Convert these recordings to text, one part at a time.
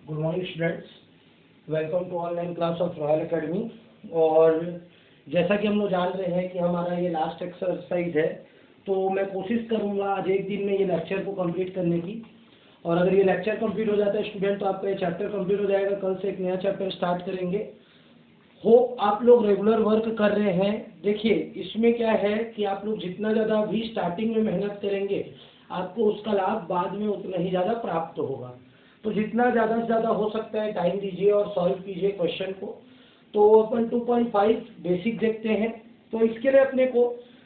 Good morning students, welcome to online class of Royal Academy. और जैसा कि हम लोग जान रहे हैं कि हमारा ये लास्ट एक्सरसाइज है, तो मैं कोशिश करूंगा आज एक दिन में ये लेक्चर को कंप्लीट करने की। और अगर ये लेक्चर कंप्लीट हो जाता है स्टूडेंट, तो आपका ये चैप्टर कंप्लीट हो जाएगा। कल से एक नया चैप्टर स्टार्ट करेंगे। होप आप लोग रेगुलर वर्क कर रहे हैं। देखिए, इसमें क्या है कि आप लोग जितना ज़्यादा भी स्टार्टिंग में मेहनत करेंगे, आपको उसका लाभ बाद में उतना ही ज़्यादा प्राप्त होगा। तो जितना ज़्यादा से ज़्यादा हो सकता है टाइम दीजिए और सॉल्व कीजिए क्वेश्चन को। तो अपन 2.5 बेसिक देखते हैं। तो इसके लिए अपने को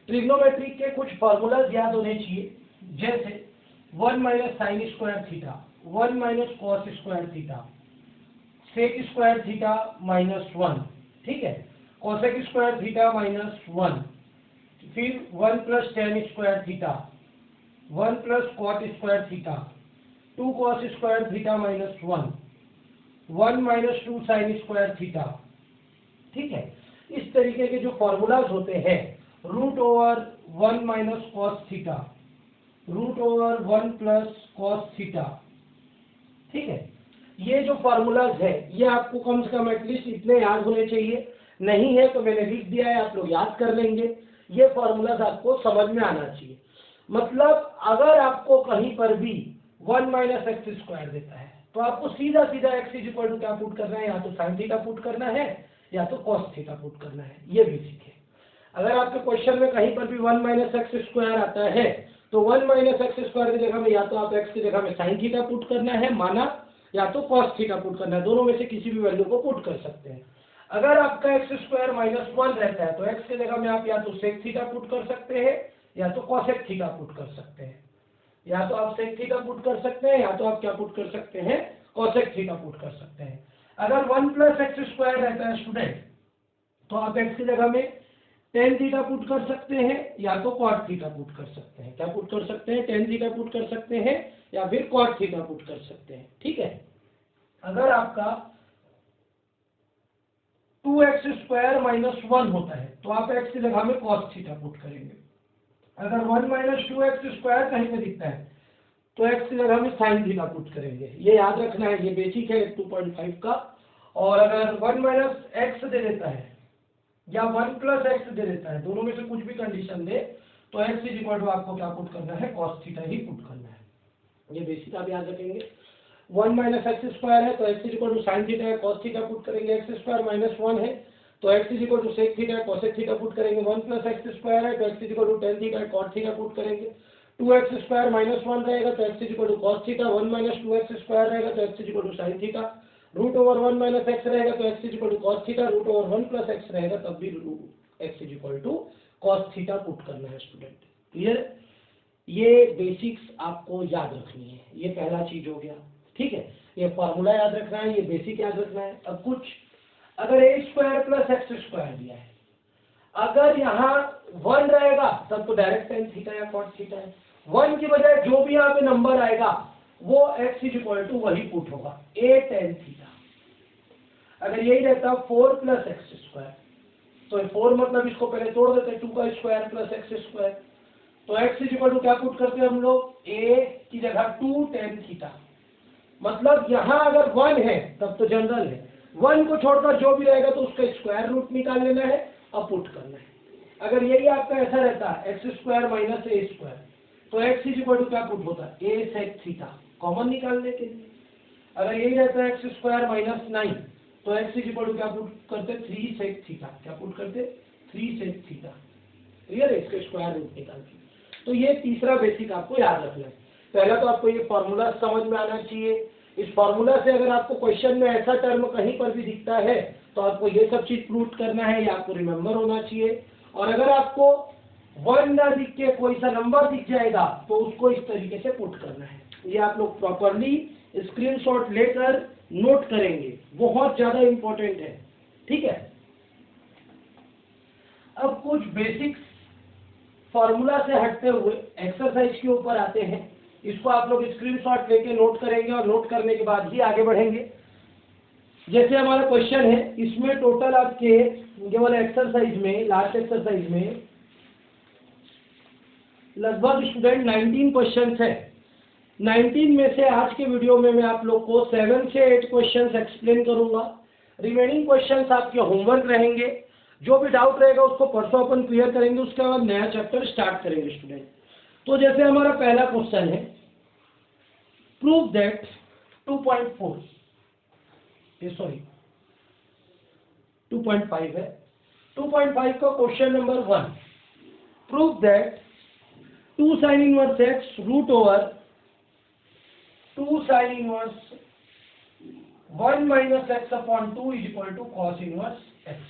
ट्रिग्नोमेट्री के कुछ फार्मूलाज याद होने चाहिए, जैसे 1 minus sine square theta, 1 minus cos square theta, sec square theta minus 1, ठीक है, कॉसेक स्क्वायर थीटा माइनस 1, फिर 1 plus tan square theta, 1 plus cot square theta, 2 cos square theta minus 1, 1 minus 2 sine square theta, ठीक है। इस तरीके के जो formulas होते हैं, root over 1 minus cos theta, root over 1 plus cos theta, ठीक है। ये जो फॉर्मूलाज है ये आपको कम से कम एटलीस्ट इतने याद होने चाहिए। नहीं है तो मैंने लिख दिया है, आप लोग याद कर लेंगे। ये फॉर्मूलाज आपको समझ में आना चाहिए। मतलब अगर आपको कहीं पर भी 1 माइनस एक्स स्क्वायर देता है, तो आपको सीधा सीधा एक्स इज इक्वल टू क्या पुट करना है, या तो साइन थीटा पुट करना है या तो कॉस थीटा पुट करना है। ये बेसिक है। अगर आपके क्वेश्चन में कहीं पर भी 1 माइनस एक्स स्क्वायर आता है, तो 1 माइनस एक्स स्क्वायर की जगह में या तो आप एक्स की जगह में साइन थीटा पुट करना है माना, या तो कॉस थीटा पुट करना है। दोनों में से किसी भी वैल्यू को पुट कर सकते हैं। अगर आपका एक्स स्क्वायर माइनस 1 रहता है, तो एक्स की जगह में आप या तो सेक थीटा पुट कर सकते हैं या तो कॉसेक थीटा पुट कर सकते हैं। या तो आप सेक थीटा पुट कर सकते हैं या तो आप क्या पुट कर सकते हैं, कॉसेक थीटा पुट कर सकते हैं। अगर 1 प्लस एक्स स्क्वायर रहता है स्टूडेंट, तो आप एक्स की जगह में टेन थीटा पुट कर सकते हैं या तो कॉट थीटा पुट कर सकते हैं। क्या पुट कर सकते हैं, टेन थीटा पुट कर सकते हैं या फिर कॉट थीटा पुट कर सकते हैं, ठीक है। अगर आपका 2x स्क्वायर माइनस 1 होता है, तो आप x की जगह में कॉस थीटा पुट करेंगे। अगर 1 माइनस 2x स्क्वायर कहीं पे दिखता है, तो x की जगह में साइन थीटा पुट करेंगे। ये याद रखना है, ये बेसिक है 2.5 का। और अगर 1 माइनस एक्स दे देता है या 1 प्लस एक्स दे देता है, दोनों में से कुछ भी कंडीशन दे, तो x इज इक्वल टू आपको क्या पुट करना है, कॉस थीटा ही पुट करना है। ये बेसिक आप याद रखेंगे। 1 माइनस एक्स स्क्वायर है तो x is equal to sine theta है, कॉस थीटा पुट करेंगे। एक्स स्क्वायर माइनस 1 है तो x is equal to sec theta है, कॉसेक थीटा पुट करेंगे। 1 प्लस एक्स स्क्वायर है तो x is equal to tan theta है, कॉट थीटा पुट करेंगे। 2x स्क्वायर माइनस 1 रहेगा तो x is equal to cos theta. 1 minus 2x square रहेगा तो x is equal to sine theta. Root over 1 minus x रहेगा तो x is equal to cos theta. Root over 1 plus x रहेगा तब भी x is equal to cos theta put करना है student. Clear? ये बेसिक्स आपको याद रखनी है। ये पहला चीज हो गया, ठीक है। ये फार्मूला याद रखना है, ये बेसिक याद रखना है। अब कुछ अगर ए स्क्वायर प्लस एक्स स्क्वायर दिया है, अगर यहाँ 1 रहेगा तब तो डायरेक्ट टेन थीटा या कॉट थीटा है। 1 की बजाय जो भी यहाँ पे नंबर आएगा वो एक्स इज इक्वल टू वही पुट होगा, ए टेन थीटा। अगर यही रहता 4 प्लस एक्स स्क्वायर, तो 4 मतलब इसको पहले तोड़ देते, 2 का स्क्वायर प्लस एक्स स्क्वायर, तो एक्स इज इक्वल टू क्या पुट करते हैं हम लोग, ए की जगह 2 टेन थीटा। मतलब यहाँ अगर 1 है तब तो जनरल है, 1 को छोड़कर जो भी रहेगा तो उसका स्क्वायर रूट निकाल लेना है और पुट करना है। अगर यही आपका ऐसा रहता है x square minus a square, तो एक्स इज इक्वल टू क्या पुट होता है, ए सेक थीटा, कॉमन निकालने के लिए। अगर यही रहता है एक्स स्क्वायर माइनस 9, तो एक्स इज इक्वल टू क्या पुट करते, 3 सेक थीटा। क्या पुट करते, 3 सेक थीटा। क्लियर है, इसके स्क्वायर रूट निकालते। तो ये तीसरा बेसिक आपको याद रखना है। पहला तो आपको ये फॉर्मूला समझ में आना चाहिए। इस फॉर्मूला से अगर आपको क्वेश्चन में ऐसा टर्म कहीं पर भी दिखता है, तो आपको ये सब चीज प्रूव करना है, या आपको रिमेम्बर होना चाहिए। और अगर आपको 1 ना दिख के कोई सा नंबर दिख जाएगा, तो उसको इस तरीके से पुट करना है। ये आप लोग प्रॉपरली स्क्रीनशॉट लेकर नोट करेंगे, बहुत ज्यादा इंपॉर्टेंट है, ठीक है। अब कुछ बेसिक्स फॉर्मूला से हटते हुए एक्सरसाइज के ऊपर आते हैं। इसको आप लोग स्क्रीनशॉट लेके नोट करेंगे और नोट करने के बाद ही आगे बढ़ेंगे। जैसे हमारा क्वेश्चन है, इसमें टोटल आपके ये वाले एक्सरसाइज में, लास्ट एक्सरसाइज में लगभग स्टूडेंट 19 क्वेश्चंस है। 19 में से आज के वीडियो में मैं आप लोग को 7 से 8 क्वेश्चंस एक्सप्लेन करूंगा। रिमेनिंग क्वेश्चंस आपके होमवर्क रहेंगे। जो भी डाउट रहेगा उसको परसों अपन क्लियर करेंगे, उसके बाद नया चैप्टर स्टार्ट करेंगे स्टूडेंट। तो जैसे हमारा पहला क्वेश्चन है, प्रूव दैट 2.5 है। 2.5 का question number 1, prove that 2 sin inverse x root over 2 sin inverse 1 minus x upon 2 is equal to cos inverse x।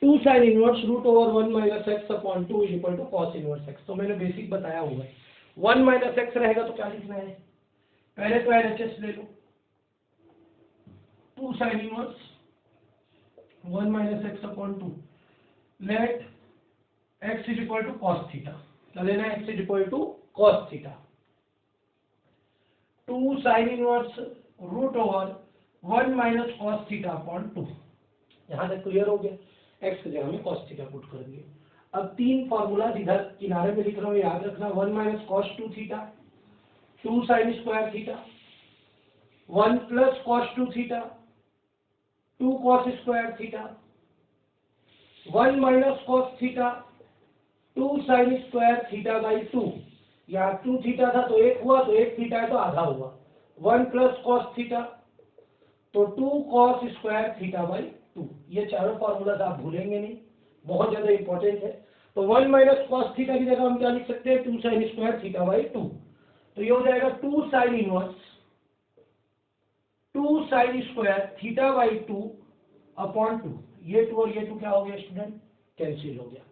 2 sin inverse root over 1 minus x upon 2 is equal to cos inverse x। तो मैंने basic बताया हुआ है। 1 minus x रहेगा तो क्या लिखना है, पहले तो LHS ले लो। 2 sin inverse 1 minus x upon 2 let x is equal to cos theta। क्या लेना है, x is equal to cos theta। 2 sin inverse root over 1 minus cos theta upon 2। यहां तक क्लियर हो गया। x की जगह में cos theta पुट कर दिए। अब तीन फॉर्मूला इधर किनारे पे लिख रहा हूं, याद रखना। 1 minus cos 2 theta, 2 sin square theta, 1 plus cos 2 theta, 2 cos square theta, 1 minus cos theta, 2 sin square theta by 2। यहाँ 2 थीटा था तो 1 हुआ, तो 1 थीटा है तो आधा हुआ। 1 plus cos थीटा तो 2 cos स्क्वायर थीटा बाई 2। ये चारों फॉर्मूलाज आप भूलेंगे नहीं, बहुत ज्यादा इंपॉर्टेंट है। तो 1 minus cos थीटा की जगह हम क्या लिख सकते हैं, 2 sin स्क्वायर थीटा बाई 2। तो ये हो जाएगा 2 sin inverse 2 sin square theta by 2 upon 2। ये 2 और ये 2 क्या हो गया स्टूडेंट, कैंसिल हो गया।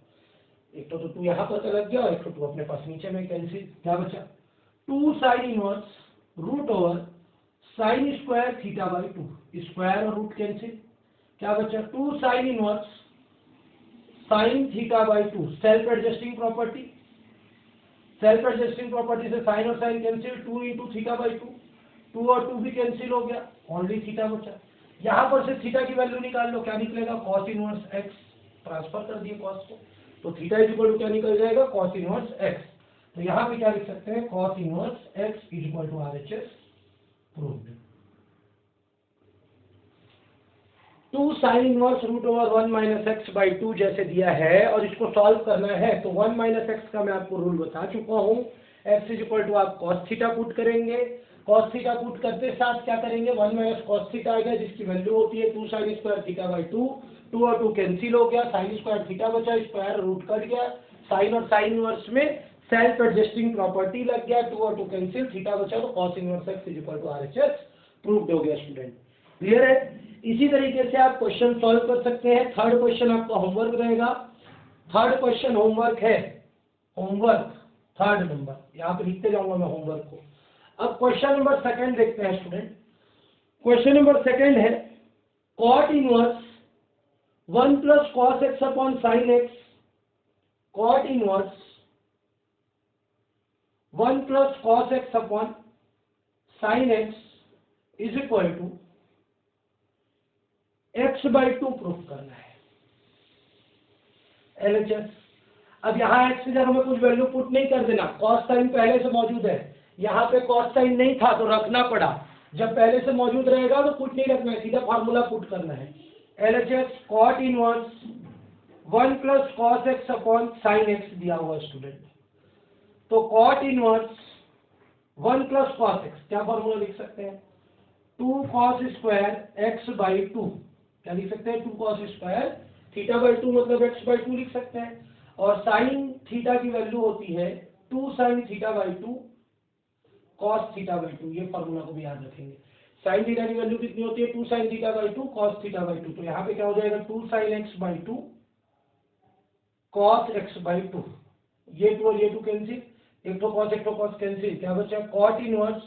एक तो 2 यहाँ पर लग गया और एक तो 2 अपने पास नीचे में कैंसिल। क्या बचा, 2 sin inverse root over sine square theta by 2। Square और रूट कैंसिल। क्या बचा, 2 sin inverse sine theta by 2। Self adjusting property, self adjusting property से साइन और sine cancel. 2 into theta by 2, 2 और 2 भी कैंसिल हो गया, ओनली थीटा बचा। यहाँ पर से थीटा की वैल्यू निकाल लो, क्या निकलेगा, cos इनवर्स x। ट्रांसफर कर दिए cos को, तो थीटा इज इक्वल टू क्या निकल जाएगा, cos इनवर्स x। तो यहाँ पे क्या लिख सकते हैं, cos inverse x is equal to RHS proved. 2 sin inverse root over 1 minus x by 2 जैसे दिया है और इसको सॉल्व करना है, तो 1 माइनस एक्स का मैं आपको रूल बता चुका हूँ। x इज इक्वल टू आप cos थीटा पुट करेंगे। cos थीटा पुट करते साथ क्या करेंगे, 1 माइनस cos थीटा आ गया जिसकी वैल्यू होती है 2 sin स्क्वायर थीटा बाई 2। 2 और 2 कैंसिल हो गया, साइन स्क्वायर थीटा बचा, स्क्वायर रूट कट गया। साइन और साइन इनवर्स में सेल्फ एडजस्टिंग प्रॉपर्टी लग गया, 2 और 2 कैंसिल, थीटा बचा, तो cos inverse x is equal to RHS proved हो गया स्टूडेंट। क्लियर है। इसी तरीके से आप क्वेश्चन सॉल्व कर सकते हैं। थर्ड क्वेश्चन आपका होमवर्क रहेगा। थर्ड क्वेश्चन होमवर्क है, होमवर्क थर्ड नंबर, यहाँ पे लिखते जाऊंगा मैं होमवर्क को। अब क्वेश्चन नंबर सेकंड देखते हैं स्टूडेंट। क्वेश्चन नंबर सेकंड है, cot inverse 1 plus cos x upon sine x, cot inverse 1 plus cos x upon sine x is equal to x by 2 proof करना है, LHS। अब यहाँ x की जगह में कुछ वैल्यू पुट नहीं कर देना, cos साइन पहले से मौजूद है। यहाँ पे cos साइन नहीं था तो रखना पड़ा, जब पहले से मौजूद रहेगा तो पुट नहीं रखना है, सीधा फार्मूला पुट करना है। LHS cot inverse 1 plus cos x upon sine x दिया हुआ स्टूडेंट। तो cot inverse 1 plus cos x, क्या फार्मूला लिख सकते हैं, 2 cos स्क्वायर x बाई 2। क्या लिख सकते हैं, 2 cos स्क्वायर थीटा बाई 2 मतलब x बाई 2 लिख सकते हैं। और साइन थीटा की वैल्यू होती है 2 sin theta by 2 cos theta by 2। ये फॉर्मूला को भी याद रखेंगे। साइन थीटा की वैल्यू कितनी होती है, 2 sin theta by 2 cos theta by 2। तो यहाँ पे क्या हो जाएगा, 2 sin x by 2 cos x by 2। ये 2 और ये 2 कैंसिल, एक तो cos एक तो cos कैंसिल। क्या बचा, cot inverse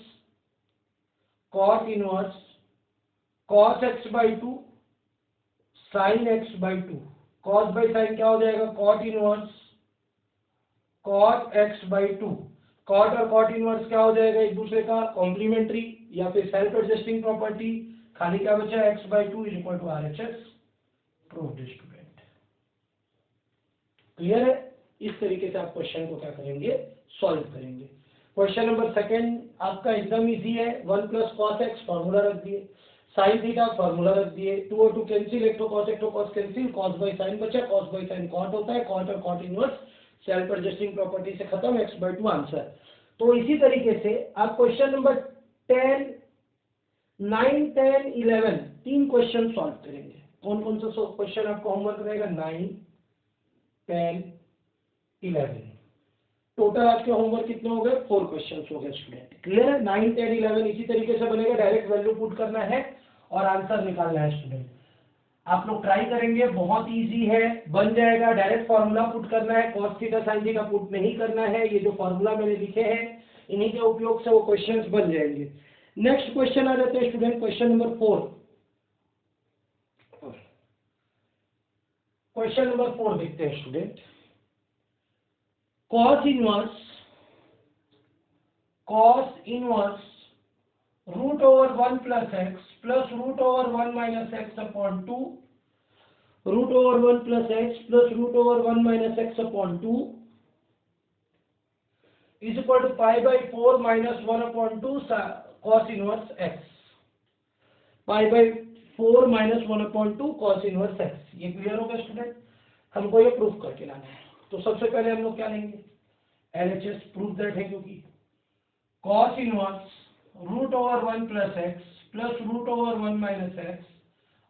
cos x by 2 sine x by 2। cos by sine क्या हो जाएगा, cot inverse cot x by 2। cot और cot इनवर्स क्या हो जाएगा, एक दूसरे का कॉम्प्लीमेंट्री या फिर सेल्फ एडजस्टिंग प्रॉपर्टी। खाली क्या बचा, x by 2 is equal to RHS proved student. Clear है। इस तरीके से आप क्वेश्चन को क्या करेंगे, सॉल्व करेंगे। क्वेश्चन नंबर सेकंड आपका एकदम इजी है, 1 प्लस कॉस एक्स फॉर्मूला रख दिए, साइन थीटा फॉर्मूला रख दिए, 2 और 2 कैंसिल, एक तो cos cancel, cos by sine बचा, कॉस बाई साइन कॉट होता है, कॉट और cot inverse self adjusting property से खत्म, x/2 आंसर। तो इसी तरीके से आप क्वेश्चन नंबर 10, 9, 10, 11 तीन क्वेश्चन सॉल्व करेंगे। कौन कौन सा क्वेश्चन आपको होमवर्क रहेगा? 9, 10, 11। टोटल आपके होमवर्क कितने हो गए? 4 क्वेश्चन हो गए स्टूडेंट। क्लियर है? 9, 10, 11 इसी तरीके से बनेगा, डायरेक्ट वैल्यू पुट करना है और आंसर निकालना है स्टूडेंट। आप लोग ट्राई करेंगे, बहुत इजी है, बन जाएगा। डायरेक्ट फॉर्मूला पुट करना है, cos theta sin theta put नहीं करना है। ये जो फॉर्मूला मैंने लिखे हैं इन्हीं के उपयोग से वो क्वेश्चंस बन जाएंगे। नेक्स्ट क्वेश्चन आ जाते हैं student, question number 4। Question number 4 देखते हैं student. cos inverse root over 1 plus x plus root over 1 minus x upon 2, root over 1 plus x plus root over 1 minus x upon 2 is equal to pi by 4 minus 1 upon 2 cos inverse x. Pi by 4 minus 1 upon 2 cos inverse x. ये clear हो गया student? हमको ये proof करके लाना है। तो सबसे पहले हम लोग क्या लेंगे? LHS प्रूफ दैट है, क्योंकि cos inverse root over 1 plus x plus root over 1 minus x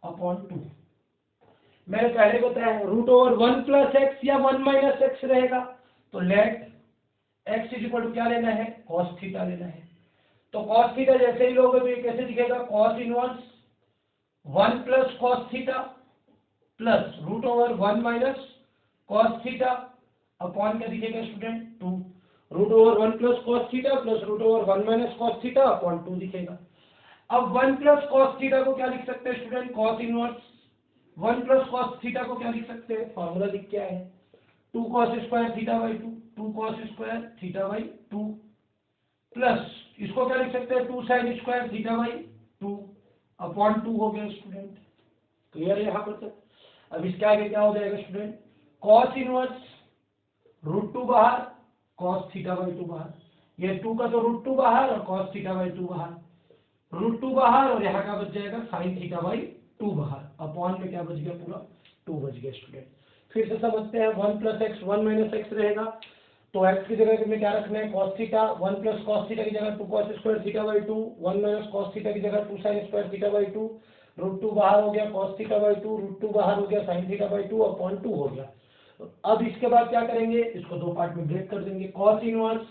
upon 2। मैंने पहले बताया रूट ओवर 1 प्लस एक्स या 1 माइनस एक्स रहेगा, तो let x is equal to क्या लेना है? कॉस थीटा लेना है। तो कॉस थीटा जैसे ही लोगे तो ये कैसे दिखेगा? Cos inverse 1 plus cos theta plus root over 1 minus cos theta upon क्या दिखेगा student? 2। Root over 1 plus cos theta plus root over 1 minus cos theta upon 2 दिखेगा। अब 1 प्लस कॉस थीटा को क्या लिख सकते हैं student? Cos inverse 1 plus cos theta को क्या लिख सकते हैं? फॉर्मूला लिख क्या है? 2 cos square theta by 2, 2 cos square theta by 2 plus इसको क्या लिख सकते हैं? 2 sine square theta by 2 upon 2 हो गया स्टूडेंट। क्लियर है यहाँ पर तक? अब इसके आगे क्या हो जाएगा स्टूडेंट? कॉस इनवर्स रूट 2 बाहर, कॉस थीटा बाई 2 बाहर। ये 2 का तो रूट 2 बाहर और कॉस थीटा बाई 2 बाहर, रूट 2 बाहर और यहाँ का बच जाएगा साइन थीटा बाई 2 बाहर। अपॉन में क्या बच गया? पूरा 2 बच गया स्टूडेंट। फिर से समझते हैं, 1 प्लस एक्स 1 माइनस एक्स रहेगा, तो एक्स की जगह में क्या रखना है? Cos theta. 1 plus cos theta की जगह 2 cos square theta by 2, 1 minus cos theta की जगह 2 sine square theta by 2, root 2 बाहर हो गया कॉस थीटा बाई 2, रूट 2 बाहर हो गया साइन थीटा बाई 2 अपॉन 2 हो गया। अब इसके बाद क्या करेंगे? इसको दो पार्ट में ब्रेक कर देंगे। Cos inverse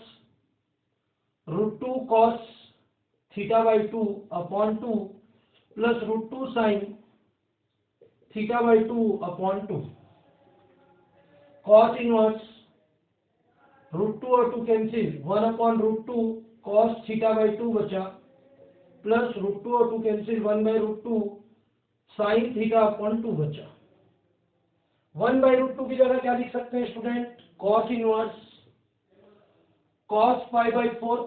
root 2 cos theta by 2 upon 2 plus root 2 sine theta by 2 upon 2। Cos inverse root 2 और 2 cancel, 1 upon root 2 cos theta by 2 बचा प्लस रूट 2 और 2 cancel, 1 by root 2 sine theta upon 2 बचा। 1 by root 2 की जगह क्या लिख सकते हैं student? Cos inverse cos pi by 4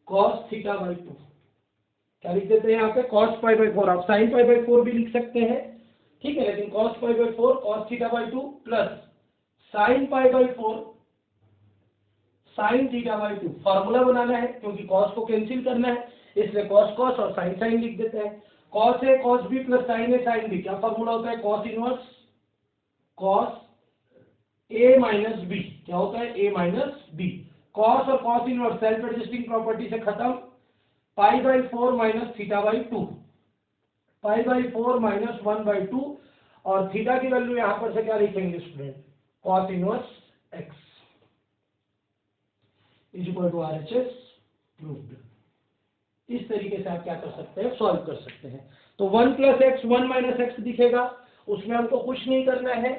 cos theta by 2। क्या लिख देते हैं यहाँ पे? Cos pi by 4। आप साइन पाई बाई 4 भी लिख सकते हैं, ठीक है, लेकिन cos pi by 4 cos theta by 2 plus sine pi by 4 sine theta by 2। Formula बनाना है क्योंकि कॉस को कैंसिल करना है, इसलिए कॉस कॉस और साइन साइन लिख देते हैं। Cos A cos B plus sine A sine B. क्या फॉर्मूला होता है? Cos inverse cos A minus B. क्या होता है? A minus B. कॉस और cos inverse self adjusting property से खत्म। पाई by 4 minus theta by 2, pi by 4 minus 1 by 2, और थीटा की वैल्यू यहां पर से क्या लिखेंगे student? Cos inverse x is equal to RHS proved. इस तरीके से आप क्या कर सकते हैं? सॉल्व कर सकते हैं। तो 1 प्लस एक्स 1 माइनस एक्स दिखेगा, उसमें हमको कुछ नहीं करना है,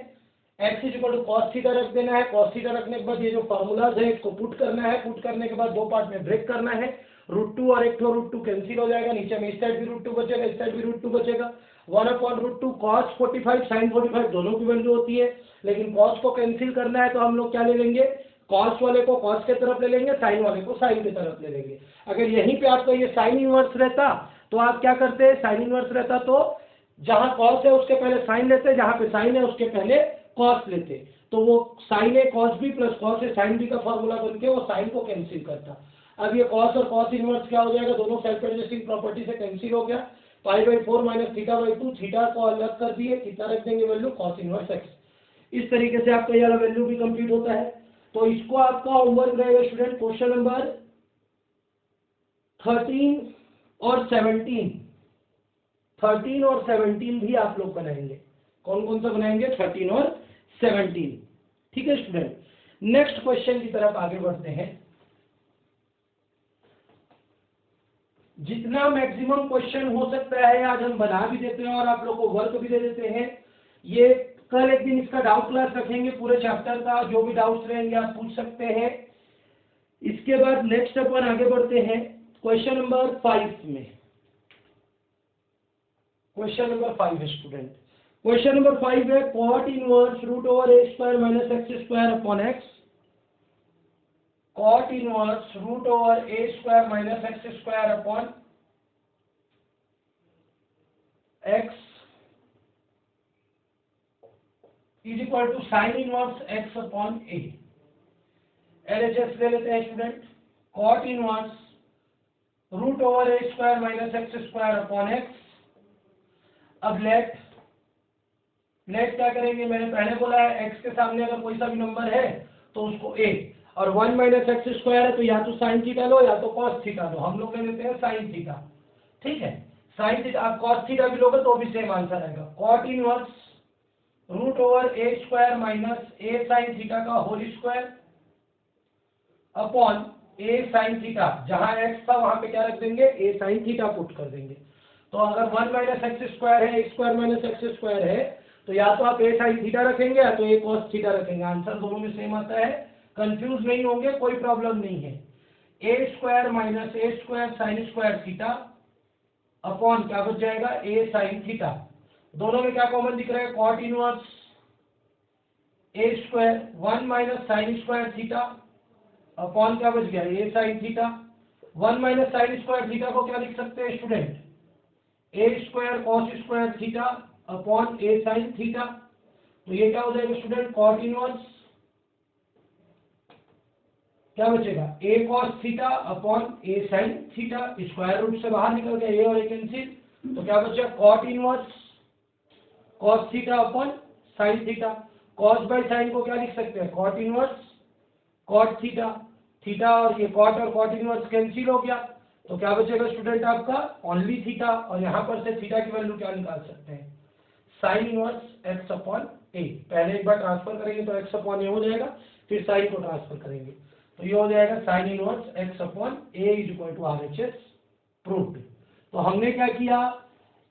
x is equal to cos theta रख देना है। कॉस थीटा रखने के बाद ये जो फॉर्मूलाज है इसको पुट करना है, पुट करने के बाद दो पार्ट में ब्रेक करना है। रूट 2 और एक तो रूट 2 कैंसिल हो जाएगा, नीचे में इस साइड भी रूट 2 बचेगा, इस साइड भी रूट 2 बचेगा। 1 अपॉन रूट 2 कॉस 45 साइन 45 दोनों की वैल्यू होती है, लेकिन कॉस को कैंसिल करना है तो हम लोग क्या ले लेंगे? कॉस वाले को कॉस के तरफ ले लेंगे, साइन वाले को साइन की तरफ ले लेंगे। अगर यहीं पे आपका ये साइन इनवर्स रहता तो आप क्या करते? साइन इनवर्स रहता तो जहां कॉस है उसके पहले साइन लेते, जहां पे साइन है उसके पहले कॉस लेते, तो वो sign A cos B plus cos A sine B का फॉर्मूला बन के वो साइन को कैंसिल करता। अब ये कॉस और कॉस इनवर्स क्या हो जाएगा, दोनों सेल्फ एडजस्टिंग प्रॉपर्टी से कैंसिल हो गया। पाई/4 माइनस थीटा बाई 2, थीटा को अलग कर दिए, कितना रख देंगे वैल्यू, कॉस इनवर्स एक्स। इस तरीके से आपका ये वाला वैल्यू भी कंप्लीट होता है। तो इसको आपका होमवर्क रहेगा स्टूडेंट, क्वेश्चन नंबर 13 और 17, 13 और 17 भी आप लोग बनाएंगे। कौन कौन सा बनाएंगे, 13 और 17। ठीक है स्टूडेंट, नेक्स्ट क्वेश्चन की तरफ आगे बढ़ते हैं। जितना मैक्सिमम क्वेश्चन हो सकता है आज हम बना भी देते हैं और आप लोग को वर्क भी दे देते हैं। ये कल एक दिन इसका डाउट क्लास रखेंगे, पूरे चैप्टर का जो भी डाउट्स रहेंगे आप पूछ सकते हैं। इसके बाद नेक्स्ट अपन आगे बढ़ते हैं क्वेश्चन नंबर 5 में। क्वेश्चन नंबर 5 है स्टूडेंट, क्वेश्चन नंबर 5 है cot inverse root over a square minus x square upon x. cot inverse root over a square minus x square upon x is equal to sine inverse x upon a. LHS ले लेते हैं student, cot inverse root over a square minus x square upon x. अब let क्या करेंगे, मैंने पहले बोला है x के सामने अगर कोई सा भी नंबर है तो उसको a, और 1 माइनस एक्स स्क्वायर है तो या तो साइन थीटा लो या तो कॉस थीटा लो। हम लोग ले लेते हैं साइन थीटा। ठीक है, साइन थीटा, आप कॉस थीटा भी लोगे तो भी सेम आंसर आएगा। Cot inverse root over a square minus A sine theta का whole square upon a sine theta, जहां x था वहां पे क्या रख देंगे, ए साइन थीटा पुट कर देंगे। तो अगर 1 माइनस एक्स स्क्वायर है, a square minus x square है, तो या तो आप ए साइन थीटा रखेंगे या तो ए कॉस थीटा रखेंगे। आंसर दोनों में सेम आता है, कंफ्यूज नहीं होंगे, कोई प्रॉब्लम नहीं है। A square minus a square sine square theta upon क्या बच जाएगा, ए साइन थीटा। दोनों में क्या कॉमन दिख रहा है, cot inverse a square 1 minus sine square theta upon क्या बच गया, a sine theta. 1 minus sine square theta को क्या लिख सकते हैं student, a square cos square theta upon a sine theta. तो ये क्या हो जाएगा स्टूडेंट, कॉट इनवर्स क्या बचेगा, ए cos theta upon a sine theta. Square root से बाहर निकल गया ए और ए कैंसिल, तो क्या बचा, cot inverse cos theta upon sine theta. Cos by sine को क्या लिख सकते हैं, cot inverse cot theta. Theta और ये कॉट और कॉट इनवर्स कैंसिल हो गया, तो क्या बचेगा स्टूडेंट आपका, ओनली थीटा। और यहां पर से थीटा की वैल्यू क्या निकाल सकते हैं, साइन इनवर्स एक्स अपॉन ए। पहले एक बार ट्रांसफर करेंगे तो एक्स अपॉन ए हो जाएगा, फिर साइन को ट्रांसफर करेंगे तो ये हो जाएगा sine inverse x upon a is equal to RHS proved. तो हमने क्या किया,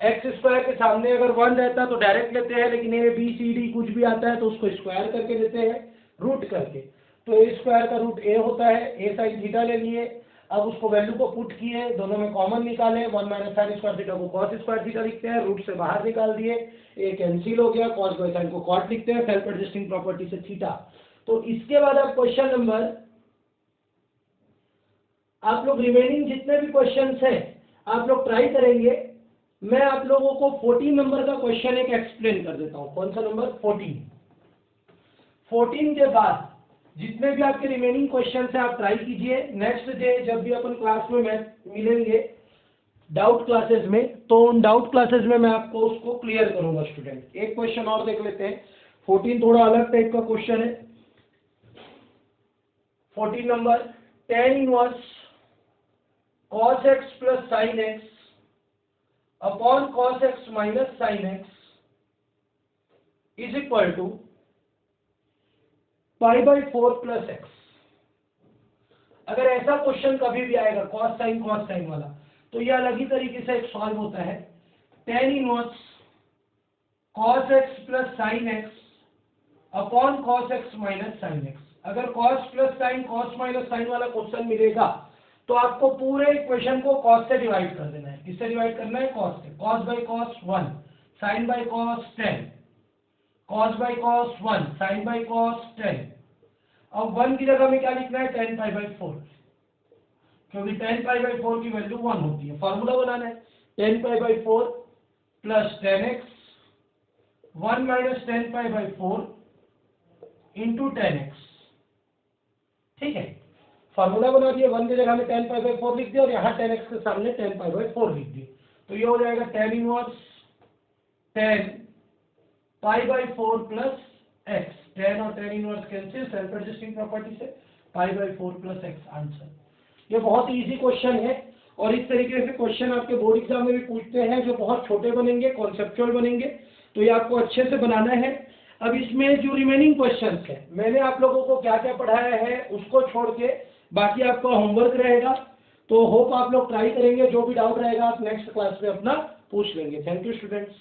एक्स स्क्वायर के सामने अगर 1 रहता तो डायरेक्ट लेते हैं, लेकिन ए बी सी डी कुछ भी आता है तो उसको स्क्वायर करके लेते हैं, रूट करके। तो ए स्क्वायर का रूट ए होता है, ए साइन थीटा ले लिए, अब उसको वैल्यू को पुट किए, दोनों में कॉमन निकाले, 1 माइनस साइन स्क्वायर थीटा को कॉस स्क्वायर थीटा लिखते हैं, रूट से बाहर निकाल दिए, ए कैंसिल हो गया, कॉस बाय साइन को कॉट लिखते हैं, सेल्फ एडजस्टिंग प्रॉपर्टी से थीटा। तो इसके बाद आप क्वेश्चन नंबर, आप लोग रिमेनिंग जितने भी क्वेश्चंस हैं आप लोग ट्राई करेंगे। मैं आप लोगों को 14 नंबर का क्वेश्चन एक एक्सप्लेन कर देता हूं। कौन सा नंबर, 14। 14 के बाद जितने भी आपके रिमेनिंग क्वेश्चन है आप ट्राई कीजिए। नेक्स्ट डे जब भी अपन क्लास में मिलेंगे डाउट क्लासेस में, तो उन डाउट क्लासेस में मैं आपको उसको क्लियर करूंगा स्टूडेंट। एक क्वेश्चन और देख लेते हैं, 14 थोड़ा अलग टाइप का क्वेश्चन है। 14 number, tan inverse cos x plus sine x upon cos x minus sine x is equal to π/4 plus x. अगर ऐसा क्वेश्चन कभी भी आएगा cos साइन वाला, तो ये अलग ही तरीके से एक सॉल्व होता है। tan inverse cos x plus sine x upon cos x minus sine x. अगर cos plus sine cos minus sine वाला क्वेश्चन मिलेगा तो आपको पूरे इक्वेशन को cos से डिवाइड कर देना है। किससे डिवाइड करना है, cos से। cos by cos 1, sin by cos 10, cos by cos 1, sin by cos 10। अब 1 की जगह में क्या लिखना है, tan π/4, क्योंकि tan π/4 की वैल्यू 1 होती है। फॉर्मूला बनाना है, tan π/4 plus tan x 1 minus tan π/4 into tan x। ठीक है, फार्मूला बना दिए, 1 की जगह में tan पाई बाई 4 लिख दिया और यहाँ tan x के सामने tan पाई बाई 4 लिख दिए, तो ये हो जाएगा tan inverse tan pi by 4 plus x, tan और tan inverse cancel self adjusting property से, pi by 4 plus x answer. ये बहुत ही इजी क्वेश्चन है और इस तरीके से क्वेश्चन आपके बोर्ड एग्जाम में भी पूछते हैं जो बहुत छोटे बनेंगे, कॉन्सेप्चुअल बनेंगे, तो ये आपको अच्छे से बनाना है। अब इसमें जो रिमेनिंग क्वेश्चंस हैं, मैंने आप लोगों को क्या क्या पढ़ाया है उसको छोड़ के बाकी आपका होमवर्क रहेगा, तो होप आप लोग ट्राई करेंगे, जो भी डाउट रहेगा आप नेक्स्ट क्लास में अपना पूछ लेंगे। Thank you students.